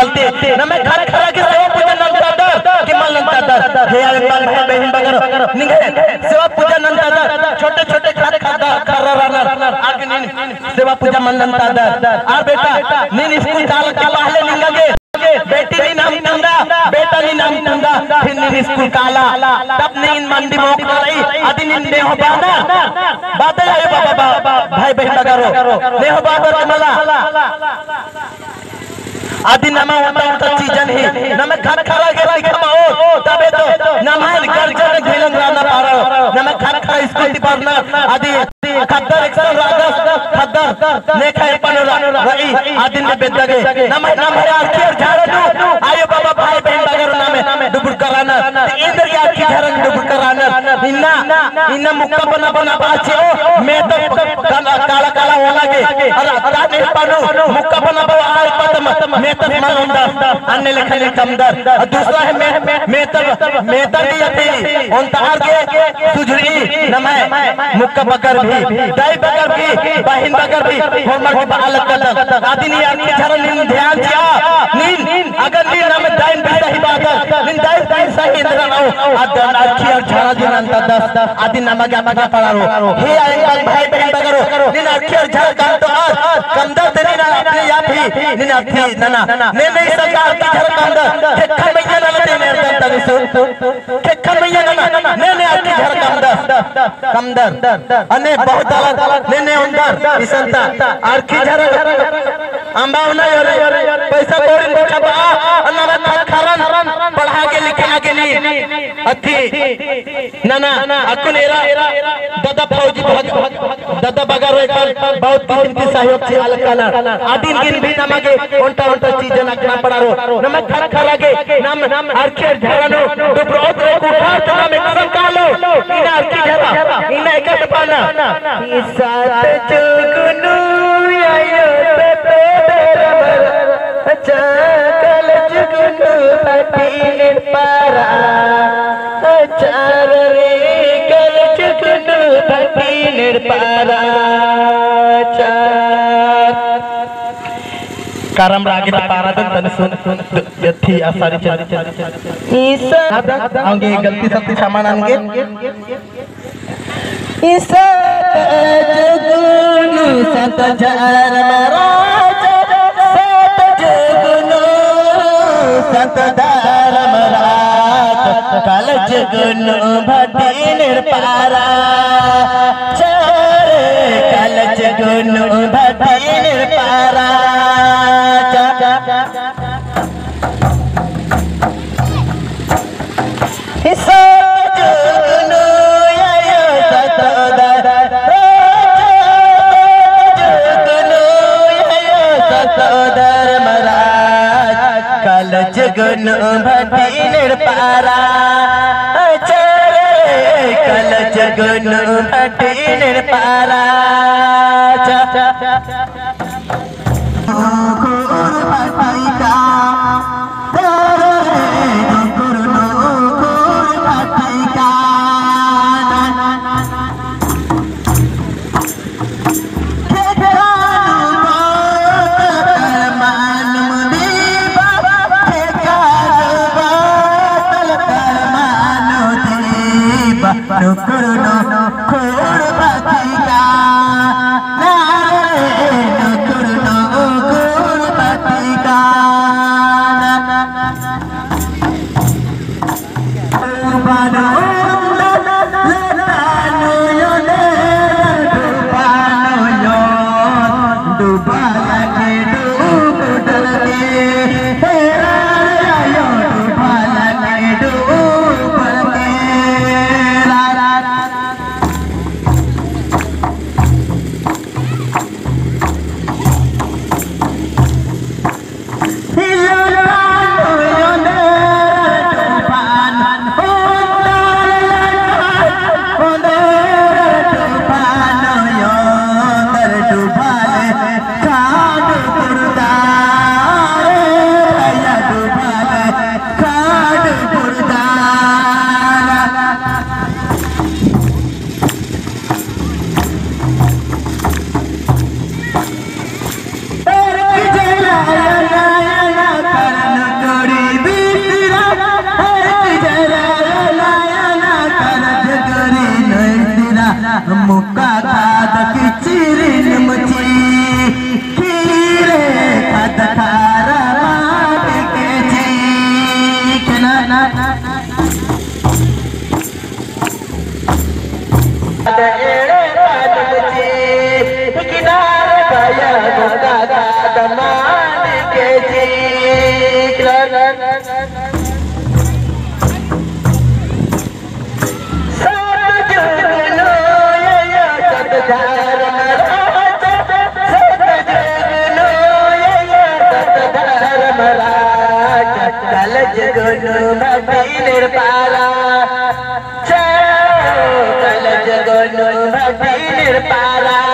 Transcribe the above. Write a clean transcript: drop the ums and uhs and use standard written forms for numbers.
चलते न मैं घर खड़ा के सेवा पूजा नंता दर कि मन नंता दर हे आले बाल भाई बहन बगर निगे सेवा पूजा नंता दर छोटे छोटे घर खाता खरा रनर आगे नीन सेवा पूजा मन नंता दर आ बेटा नीन स्कूल काल के पहले निंगे बेटी नी नाम तंदा बेटा नी नाम तंदा फिर नी स्कूल काला तब नीन मंडी मोक रही आदि नीन ने हो बाना बादल आए बाबा भाई बहन बगरो ने हो बादल मला आदि नमा होता चीजन ही नम घर खड़ा के लिखमाओ तबे तो नमाल गर्जन घेलन राना पारो नम घर खड़ा स्कूल पढ़ना आदि खद्दर एक्शन रागस खद्दर ने खाए पनरा रही आदि ने बेदगे नम यार केर झाड़ू आयो बाबा भाई बहन बगर नामे डुबुर कराना इंद्र या की झरन डुबुर कराना इन्ना मुक्का बना बाचे मैं तो काला काला हो लगे और ताने पनु मुक्का बना आल पदम मैं तब मालूमदार अन्य लिखने कमदार और दूसरा है मैं तब यती उन तार के सुजरी नमाय मुक्का बकर भी दाई बकर भी बहन बकर भी होमर के बालक कदम आदि नहीं आदि झरन नीन ध्यान दिया नीन अगर नीन नाम दाइन भी सही बात नीन दाइन सही इंद्र आओ अदन अच्छी और झरा दिन अंत दस आदि नाम क्या मगा पड़ा रो हे आए भाई बहन बकरो नीन अच्छी और झरा काम तो आज कमदर तेरी ना अपने या भी नीन अच्छी ना ने नहीं सरकार की झरा कमदर खेखा मैया ना लगे मेरे तनी सुन खेखा मैया ना ने अच्छी झरा कमदर अने बहुत अलग ने उंदर इसंता आरखी झरा अंबाव ना यार पैसा कोड़ी देखबा अन्ना खरन पढ़ा के लिखा के नहीं अथी ना अकुनेरा दादा फौजी दादा बगर एक बहुत कीमती सहयोग से अलग काना आदिन गिन भी नमगे ओंटा चीज रखना पड़ा रो नमक खरा खरा के नाम आरखेर झरनो दुब्रोत रे उठा तो नाम कसम कालो इना आरखी झरा इना एकट पाना ई सात जुगनु आयो पे चकल जुगनु पटीन पारा चार रे कल जुगनु पटीन पारा चार कारम रागे पारा तन सुन यथी आसारी चली ईसा आगे गलती सबसे सामान आएंगे ईसा जुगनु सत जार महाराज सतदार महाराज कल जुगनु भटी निर्पारा चार कल जुगनु भटी निर्पारा जुगनु आयो सतदार जुगनु आयो सतदार महाराज कल जुगनु भटी निर्पारा चरे कल जुगनु भटी निर्पारा Para